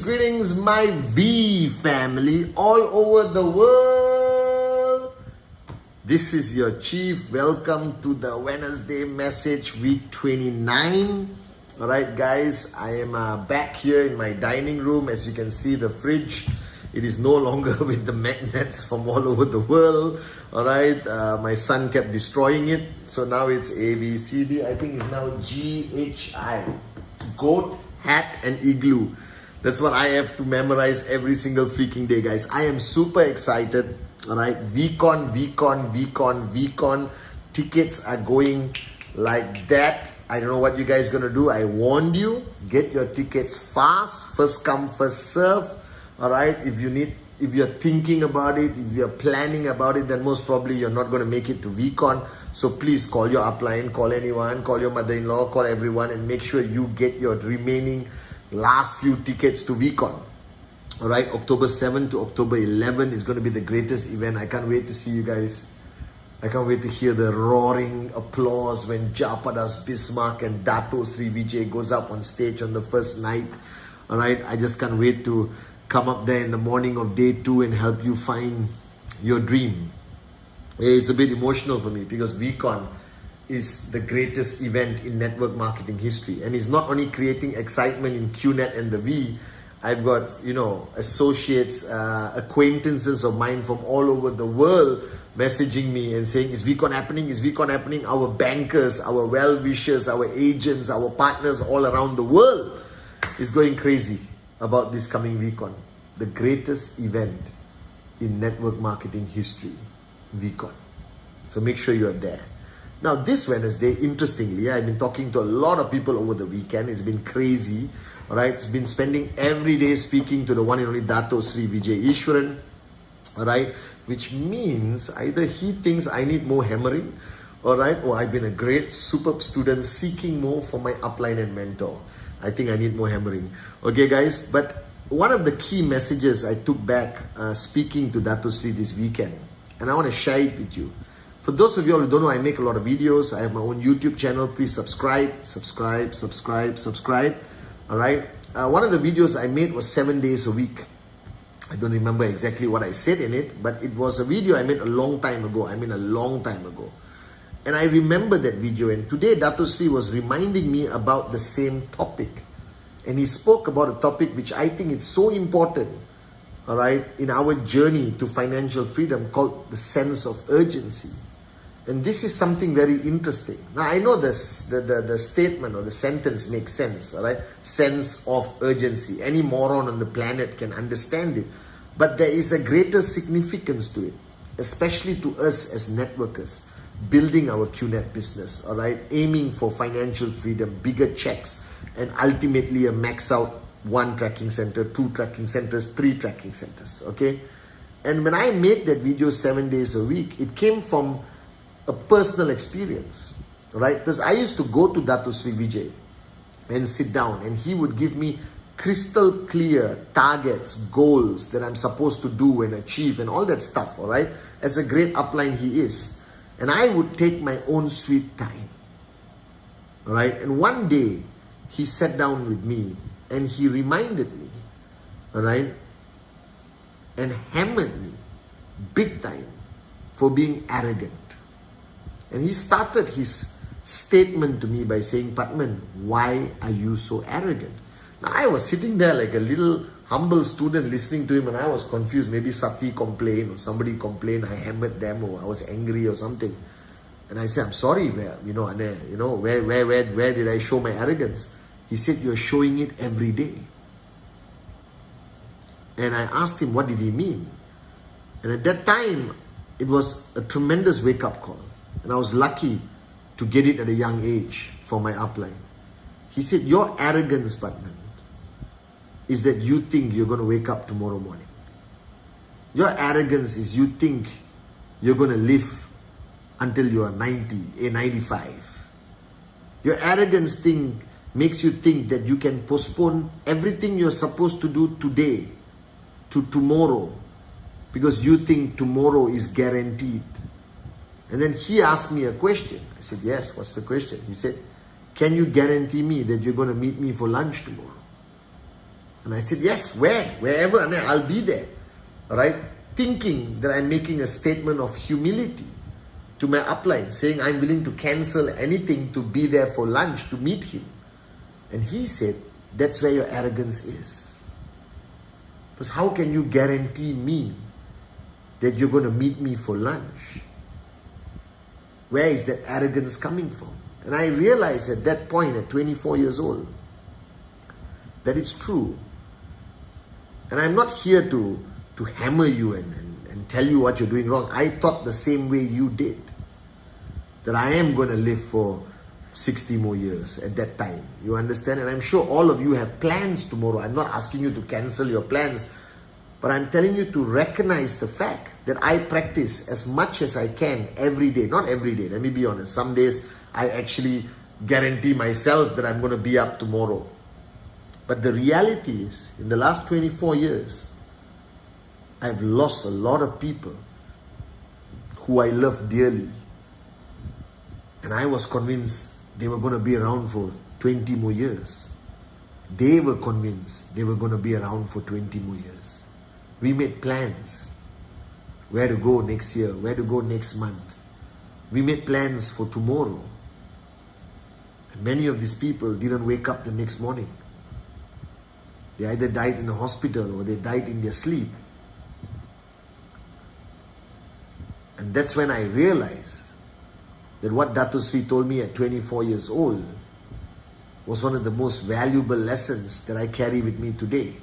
Greetings, my V family all over the world. This is your Chief. Welcome to the Wednesday message, week 29. Alright, guys, I am back here in my dining room. As you can see, the fridge, it is no longer with the magnets from all over the world. Alright, my son kept destroying it. So now it's A, B, C, D. I think it's now G, H, I. Goat, hat, and igloo. That's what I have to memorize every single freaking day, guys. I am super excited. Alright, VCon. Tickets are going like that. I don't know what you guys gonna do. I warned you. Get your tickets fast. First come, first serve. Alright, if you're thinking about it, if you're planning about it, then most probably you're not gonna make it to VCon. So please call your upline, call anyone, call your mother-in-law, call everyone, and make sure you get your remaining last few tickets to VCon. Alright, October 7 to October 11 is going to be the greatest event. I can't wait to see you guys. I can't wait to hear the roaring applause when Japadas Bismarck and Dato Sri Vijay goes up on stage on the first night. Alright, I just can't wait to come up there in the morning of day 2 and help you find your dream. It's a bit emotional for me because VCon is the greatest event in network marketing history, and it's not only creating excitement in QNet and the V. I've got, associates, acquaintances of mine from all over the world messaging me and saying, is VCon happening? Is VCon happening? Our bankers, our well-wishers, our agents, our partners all around the world is going crazy about this coming VCon. The greatest event in network marketing history, VCon. So make sure you're there. Now this Wednesday, interestingly, I've been talking to a lot of people over the weekend. It's been crazy. Alright, it's been spending every day speaking to the one and only Dato Sri Vijay Ishwaran. Alright, which means either he thinks I need more hammering, alright, or I've been a great superb student seeking more for my upline and mentor. I think I need more hammering. Okay guys, but one of the key messages I took back speaking to Dato Sri this weekend, and I want to share it with you. For those of you all who don't know, I make a lot of videos. I have my own YouTube channel. Please subscribe. Alright. One of the videos I made was 7 days a week. I don't remember exactly what I said in it, but it was a video I made a long time ago. And I remember that video. And today, Dato Sri was reminding me about the same topic. And he spoke about a topic which I think is so important, alright, in our journey to financial freedom, called the sense of urgency. And this is something very interesting. Now, I know the statement or the sentence makes sense, all right? Sense of urgency. Any moron on the planet can understand it. But there is a greater significance to it, especially to us as networkers, building our QNet business, all right? Aiming for financial freedom, bigger checks, and ultimately a max out 1 tracking center, 2 tracking centers, 3 tracking centers, okay? And when I made that video 7 days a week, it came from a personal experience, right? Because I used to go to Dato Sri Vijay and sit down, and he would give me crystal clear targets, goals that I'm supposed to do and achieve and all that stuff, all right? As a great upline he is. And I would take my own sweet time, all right? And one day, he sat down with me and he reminded me, all right, and hammered me big time for being arrogant. And he started his statement to me by saying, Patman, why are you so arrogant? Now, I was sitting there like a little humble student listening to him, and I was confused. Maybe Sati complained or somebody complained, I hammered them, or I was angry or something. And I said, I'm sorry, where did I show my arrogance? He said, you're showing it every day. And I asked him, what did he mean? And at that time, it was a tremendous wake-up call. And I was lucky to get it at a young age for my upline. He said, your arrogance, Batman, is that you think you're going to wake up tomorrow morning. Your arrogance is you think you're going to live until you are 90, 95. Your arrogance thing makes you think that you can postpone everything you're supposed to do today to tomorrow because you think tomorrow is guaranteed. And then he asked me a question. I said, yes, what's the question? He said, can you guarantee me that you're going to meet me for lunch tomorrow? And I said, yes, wherever, and I'll be there. All right? Thinking that I'm making a statement of humility to my upline, saying I'm willing to cancel anything to be there for lunch to meet him. And he said, that's where your arrogance is. Because how can you guarantee me that you're going to meet me for lunch? Where is that arrogance coming from? And I realized at that point, at 24 years old, that it's true. And I'm not here to hammer you and tell you what you're doing wrong. I thought the same way you did. That I am going to live for 60 more years at that time. You understand? And I'm sure all of you have plans tomorrow. I'm not asking you to cancel your plans. But I'm telling you to recognize the fact that I practice as much as I can every day. Not every day, let me be honest. Some days I actually guarantee myself that I'm going to be up tomorrow. But the reality is, in the last 24 years, I've lost a lot of people who I love dearly. And I was convinced they were going to be around for 20 more years. They were convinced they were going to be around for 20 more years. We made plans. Where to go next year, where to go next month. We made plans for tomorrow. And many of these people didn't wake up the next morning. They either died in a hospital or they died in their sleep. And that's when I realized that what Dato Sri told me at 24 years old was one of the most valuable lessons that I carry with me today.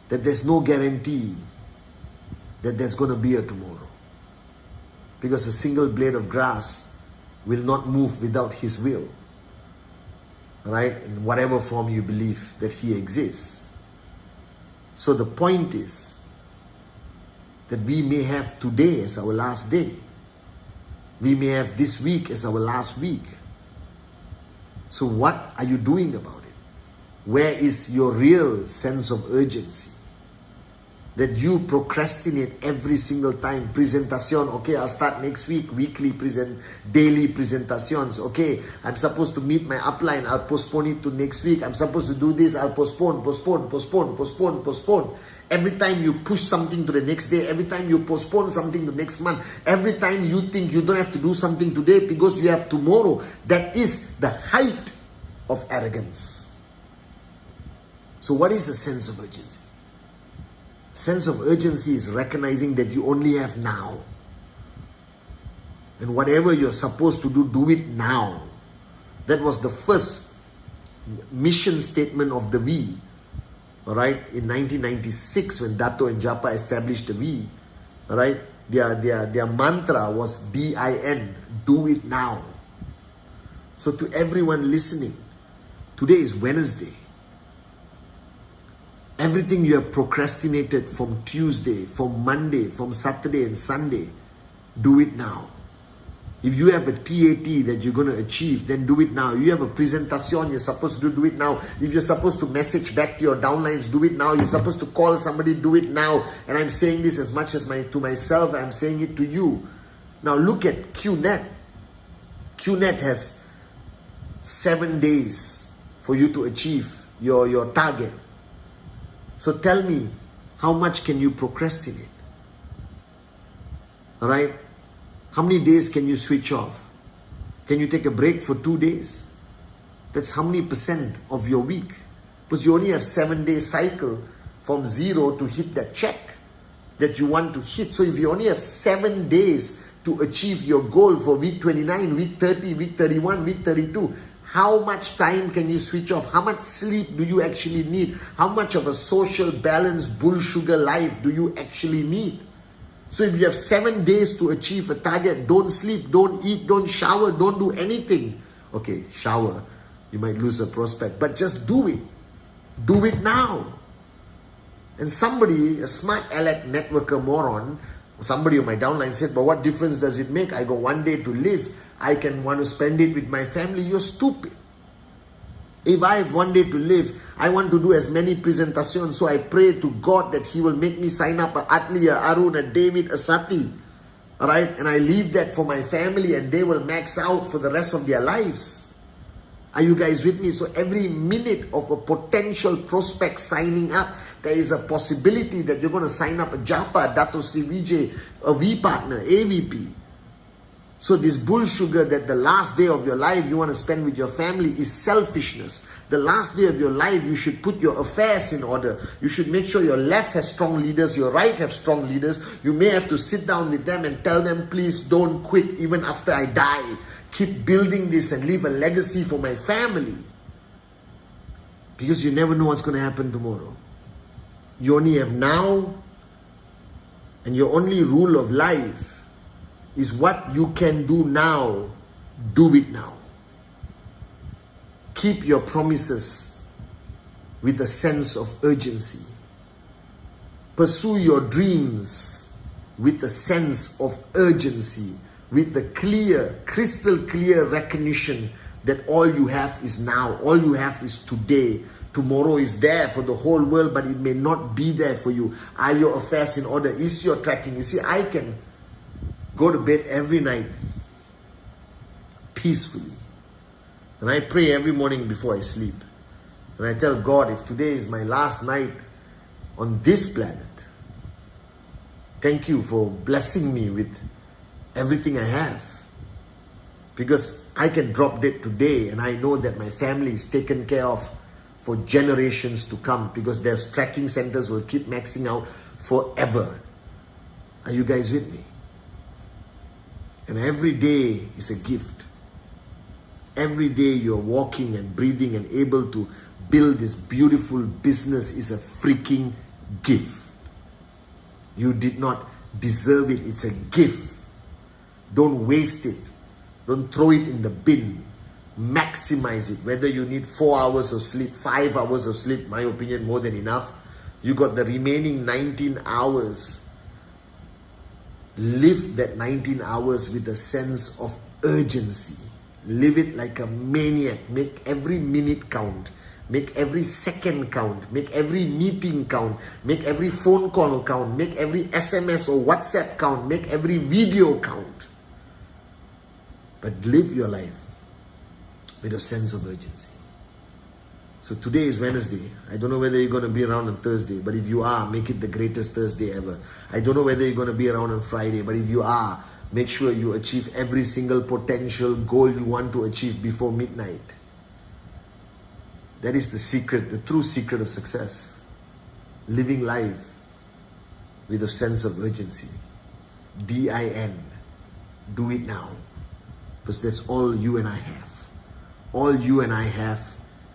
That there's no guarantee that there's going to be a tomorrow. Because a single blade of grass will not move without His will. Right? In whatever form you believe that He exists. So the point is that we may have today as our last day. We may have this week as our last week. So what are you doing about it? Where is your real sense of urgency? That you procrastinate every single time. Presentation, okay, I'll start next week. Weekly daily presentations. Okay, I'm supposed to meet my upline. I'll postpone it to next week. I'm supposed to do this. I'll postpone. Every time you push something to the next day, every time you postpone something to next month, every time you think you don't have to do something today because you have tomorrow, that is the height of arrogance. So what is a sense of urgency? Sense of urgency is recognizing that you only have now. And whatever you're supposed to do, do it now. That was the first mission statement of the V. Alright, in 1996 when Dato and Japa established the V, alright, their mantra was DIN, do it now. So to everyone listening, today is Wednesday. Everything you have procrastinated from Tuesday, from Monday, from Saturday and Sunday, do it now. If you have a TAT that you're going to achieve, then do it now. You have a presentation you're supposed to do it now. If you're supposed to message back to your downlines, do it now. You're supposed to call somebody, do it now. And I'm saying this as much as to myself, I'm saying it to you. Now look at QNet. QNet has 7 days for you to achieve your target. So tell me, how much can you procrastinate? Alright? How many days can you switch off? Can you take a break for 2 days? That's how many % of your week? Because you only have 7-day cycle from 0 to hit that check that you want to hit. So if you only have 7 days to achieve your goal for week 29, week 30, week 31, week 32, how much time can you switch off? How much sleep do you actually need? How much of a social balance, bull sugar life do you actually need? So if you have 7 days to achieve a target, don't sleep, don't eat, don't shower, don't do anything. Okay, shower, you might lose a prospect, but just do it. Do it now. And somebody, a smart aleck networker moron, somebody on my downline said, but what difference does it make? I got 1 day to live. I can want to spend it with my family. You're stupid. If I have 1 day to live, I want to do as many presentations. So I pray to God that He will make me sign up a Atli, a Arun, a David, a Sati. Alright? And I leave that for my family and they will max out for the rest of their lives. Are you guys with me? So every minute of a potential prospect signing up, there is a possibility that you're going to sign up a Japa, Dato Sri Vijay, a V partner, AVP. So this bull sugar that the last day of your life you want to spend with your family is selfishness. The last day of your life you should put your affairs in order. You should make sure your left has strong leaders, your right have strong leaders. You may have to sit down with them and tell them, please don't quit even after I die. Keep building this and leave a legacy for my family. Because you never know what's going to happen tomorrow. You only have now, and your only rule of life is what you can do now, do it now. Keep your promises with a sense of urgency. Pursue your dreams with a sense of urgency, with the clear, crystal clear recognition that all you have is now, all you have is today. Tomorrow is there for the whole world, but it may not be there for you. Are your affairs in order? Is your tracking? You see, I can go to bed every night peacefully. And I pray every morning before I sleep. And I tell God, if today is my last night on this planet, thank you for blessing me with everything I have. Because I can drop dead today and I know that my family is taken care of for generations to come, because their tracking centers will keep maxing out forever. Are you guys with me? And every day is a gift. Every day you're walking and breathing and able to build this beautiful business is a freaking gift. You did not deserve it. It's a gift. Don't waste it. Don't throw it in the bin. Maximize it. Whether you need 4 hours of sleep, 5 hours of sleep, my opinion, more than enough. You got the remaining 19 hours. Live that 19 hours with a sense of urgency. Live it like a maniac. Make every minute count. Make every second count. Make every meeting count. Make every phone call count. Make every SMS or WhatsApp count. Make every video count. But live your life with a sense of urgency. So today is Wednesday. I don't know whether you're going to be around on Thursday, but if you are, make it the greatest Thursday ever. I don't know whether you're going to be around on Friday, but if you are, make sure you achieve every single potential goal you want to achieve before midnight. That is the secret, the true secret of success. Living life with a sense of urgency. DIN. Do it now. Because that's all you and I have. All you and I have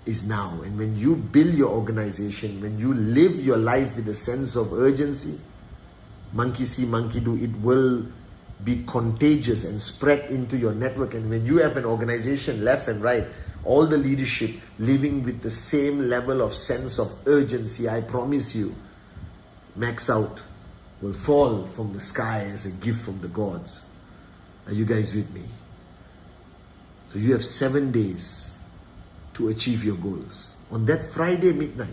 is now. And when you build your organization, when you live your life with a sense of urgency, monkey see, monkey do, it will be contagious and spread into your network. And when you have an organization left and right, all the leadership living with the same level of sense of urgency, I promise you, max out will fall from the sky as a gift from the gods. Are you guys with me? So you have 7 days to achieve your goals. On that Friday midnight,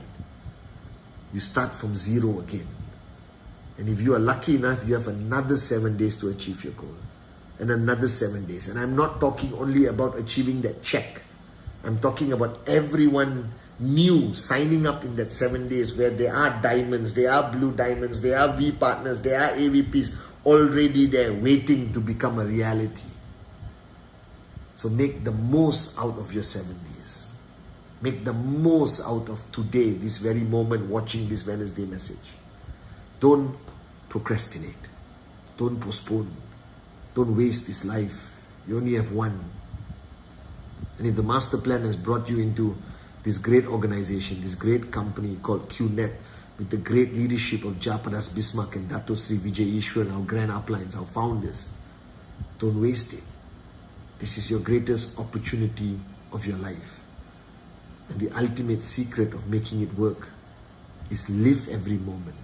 you start from zero again. And if you are lucky enough, you have another 7 days to achieve your goal. And another 7 days. And I'm not talking only about achieving that check. I'm talking about everyone new signing up in that 7 days, where there are diamonds, there are blue diamonds, there are V partners, there are AVPs already there waiting to become a reality. So make the most out of your 7 days. Make the most out of today, this very moment, watching this Wednesday message. Don't procrastinate. Don't postpone. Don't waste this life. You only have one. And if the master plan has brought you into this great organization, this great company called QNet, with the great leadership of Japadas Bismarck and Dato Sri Vijay Ishwar, our grand uplines, our founders. Don't waste it. This is your greatest opportunity of your life. And the ultimate secret of making it work is live every moment.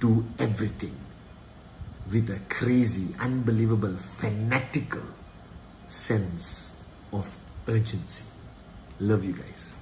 Do everything with a crazy, unbelievable, fanatical sense of urgency. Love you guys.